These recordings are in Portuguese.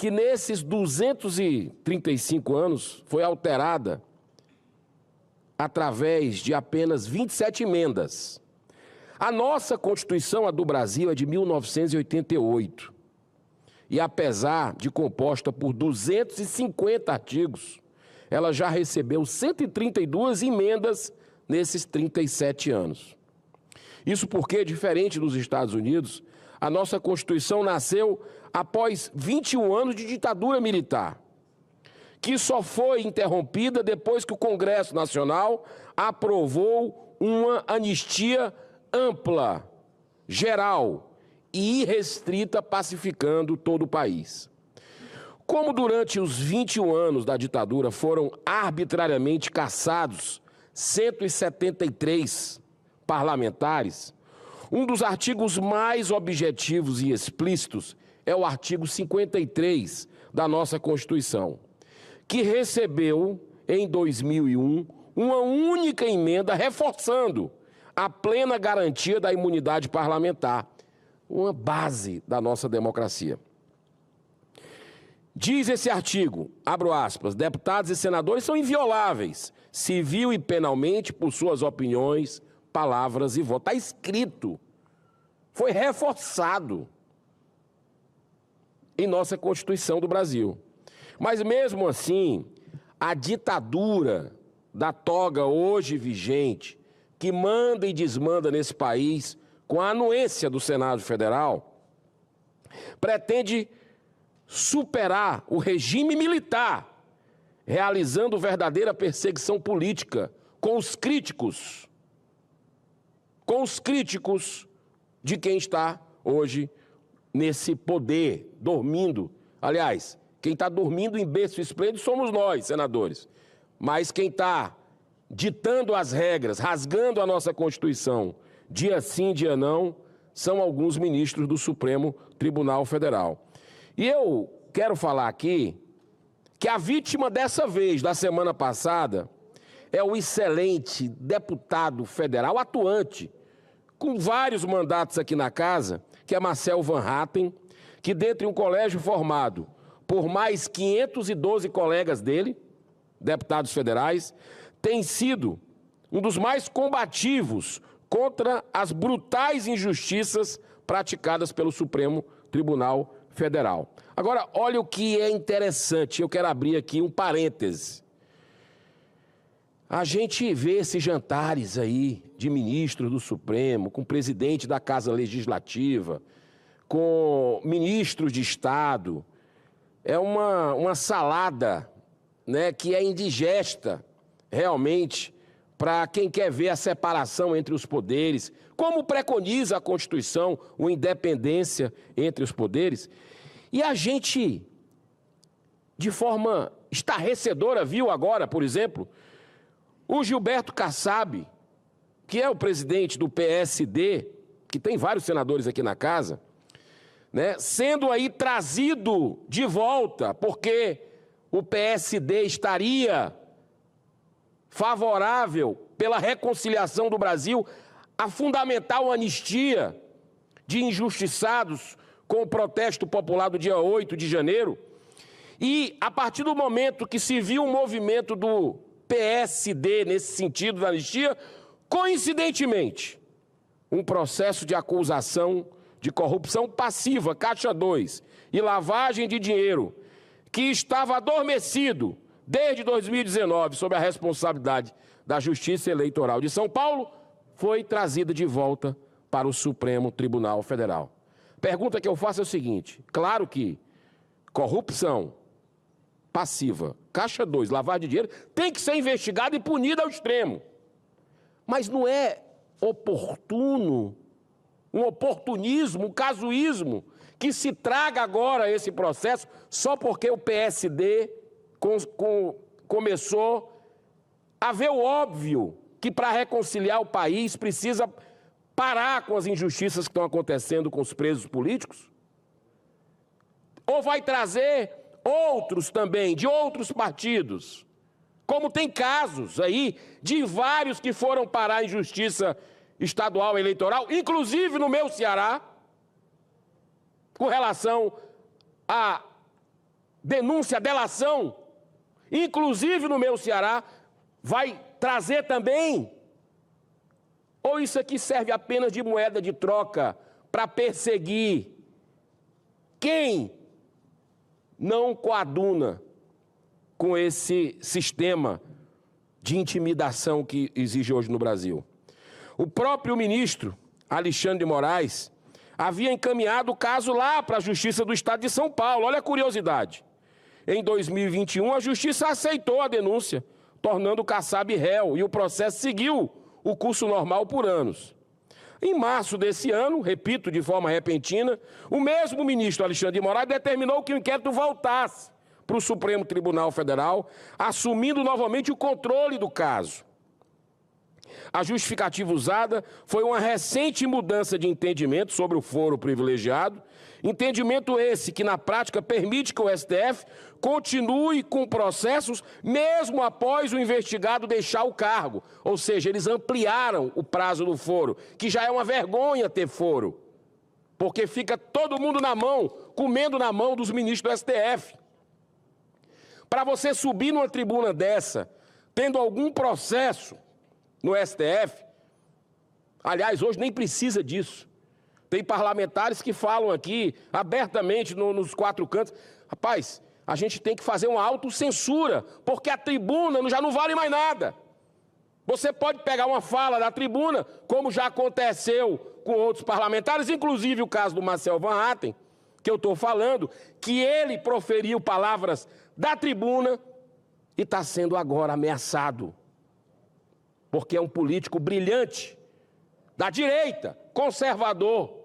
que nesses 235 anos foi alterada através de apenas 27 emendas. A nossa Constituição, a do Brasil, é de 1988. E apesar de composta por 250 artigos, ela já recebeu 132 emendas nesses 37 anos. Isso porque, diferente dos Estados Unidos, a nossa Constituição nasceu após 21 anos de ditadura militar, que só foi interrompida depois que o Congresso Nacional aprovou uma anistia ampla, geral e irrestrita, pacificando todo o país. Como durante os 21 anos da ditadura foram arbitrariamente cassados 173 parlamentares, um dos artigos mais objetivos e explícitos é o artigo 53 da nossa Constituição, que recebeu, em 2001, uma única emenda reforçando a plena garantia da imunidade parlamentar, uma base da nossa democracia. Diz esse artigo, abro aspas, deputados e senadores são invioláveis, civil e penalmente, por suas opiniões, palavras e votos. Está escrito, foi reforçado em nossa Constituição do Brasil. Mas mesmo assim, a ditadura da toga hoje vigente, que manda e desmanda nesse país, com a anuência do Senado Federal, pretende superar o regime militar, realizando verdadeira perseguição política com os críticos de quem está hoje nesse poder, dormindo. Aliás, quem está dormindo em berço esplêndido somos nós, senadores. Mas quem está ditando as regras, rasgando a nossa Constituição, dia sim, dia não, são alguns ministros do Supremo Tribunal Federal. E eu quero falar aqui que a vítima dessa vez, da semana passada, é o excelente deputado federal atuante, com vários mandatos aqui na casa, que é Marcel Van Hatten, que dentre um colégio formado por mais 512 colegas dele, deputados federais, tem sido um dos mais combativos contra as brutais injustiças praticadas pelo Supremo Tribunal Federal. Agora, olha o que é interessante, eu quero abrir aqui um parêntese. A gente vê esses jantares aí de ministros do Supremo, com o presidente da Casa Legislativa, com ministros de Estado. É uma salada, né, que é indigesta, realmente, para quem quer ver a separação entre os poderes, como preconiza a Constituição, a independência entre os poderes. E a gente, de forma estarrecedora, viu agora, por exemplo, o Gilberto Kassab, que é o presidente do PSD, que tem vários senadores aqui na casa, né, sendo aí trazido de volta, porque o PSD estaria favorável pela reconciliação do Brasil a fundamental anistia de injustiçados com o protesto popular do dia 8 de janeiro. E a partir do momento que se viu um movimento do PSD nesse sentido da anistia, coincidentemente, um processo de acusação de corrupção passiva, Caixa 2, e lavagem de dinheiro, que estava adormecido desde 2019 sob a responsabilidade da Justiça Eleitoral de São Paulo, foi trazida de volta para o Supremo Tribunal Federal. Pergunta que eu faço é o seguinte: claro que corrupção passiva, Caixa 2, lavagem de dinheiro, tem que ser investigada e punida ao extremo. Mas não é oportuno, um oportunismo, um casuísmo, que se traga agora esse processo só porque o PSD começou a ver o óbvio que para reconciliar o país precisa parar com as injustiças que estão acontecendo com os presos políticos? Ou vai trazer outros também, de outros partidos? Como tem casos aí de vários que foram parar em justiça estadual eleitoral, inclusive no meu Ceará, com relação a denúncia, delação, inclusive no meu Ceará, vai trazer também? Ou isso aqui serve apenas de moeda de troca para perseguir quem não coaduna com esse sistema de intimidação que existe hoje no Brasil? O próprio ministro Alexandre de Moraes havia encaminhado o caso lá para a Justiça do Estado de São Paulo. Olha a curiosidade. Em 2021, a Justiça aceitou a denúncia, tornando o Kassab réu, e o processo seguiu o curso normal por anos. Em março desse ano, repito, de forma repentina, o mesmo ministro Alexandre de Moraes determinou que o inquérito voltasse para o Supremo Tribunal Federal, assumindo novamente o controle do caso. A justificativa usada foi uma recente mudança de entendimento sobre o foro privilegiado, entendimento esse que, na prática, permite que o STF continue com processos mesmo após o investigado deixar o cargo. Ou seja, eles ampliaram o prazo do foro, que já é uma vergonha ter foro, porque fica todo mundo na mão, comendo na mão dos ministros do STF. Para você subir numa tribuna dessa, tendo algum processo no STF, aliás, hoje nem precisa disso. Tem parlamentares que falam aqui abertamente nos quatro cantos: rapaz, a gente tem que fazer uma autocensura, porque a tribuna já não vale mais nada. Você pode pegar uma fala da tribuna, como já aconteceu com outros parlamentares, inclusive o caso do Marcel Van Hatten, que eu estou falando, que ele proferiu palavras da tribuna e está sendo agora ameaçado, porque é um político brilhante, da direita, conservador,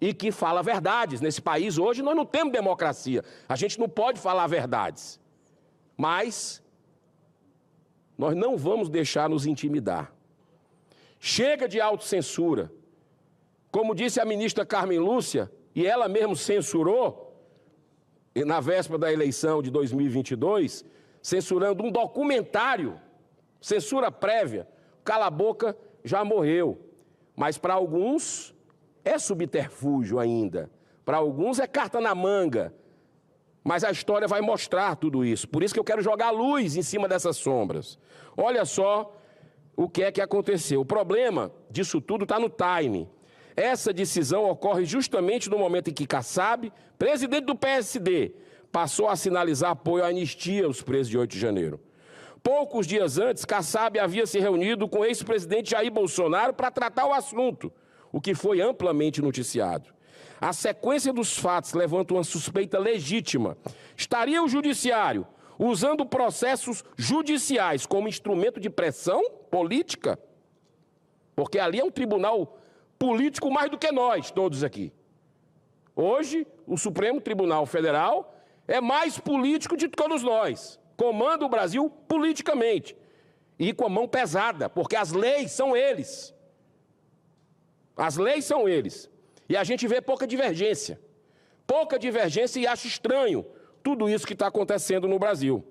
e que fala verdades. Nesse país hoje nós não temos democracia, a gente não pode falar verdades, mas nós não vamos deixar nos intimidar. Chega de autocensura. Como disse a ministra Carmen Lúcia, e ela mesmo censurou, na véspera da eleição de 2022, censurando um documentário, censura prévia. Cala a boca já morreu, mas para alguns é subterfúgio ainda, para alguns é carta na manga, mas a história vai mostrar tudo isso. Por isso que eu quero jogar luz em cima dessas sombras. Olha só o que é que aconteceu. O problema disso tudo está no time. Essa decisão ocorre justamente no momento em que Kassab, presidente do PSD, passou a sinalizar apoio à anistia aos presos de 8 de janeiro. Poucos dias antes, Kassab havia se reunido com o ex-presidente Jair Bolsonaro para tratar o assunto, o que foi amplamente noticiado. A sequência dos fatos levanta uma suspeita legítima. Estaria o judiciário usando processos judiciais como instrumento de pressão política? Porque ali é um tribunal político mais do que nós, todos aqui. Hoje, o Supremo Tribunal Federal é mais político de todos nós. Comanda o Brasil politicamente e com a mão pesada, porque as leis são eles. As leis são eles. E a gente vê pouca divergência e acha estranho tudo isso que está acontecendo no Brasil.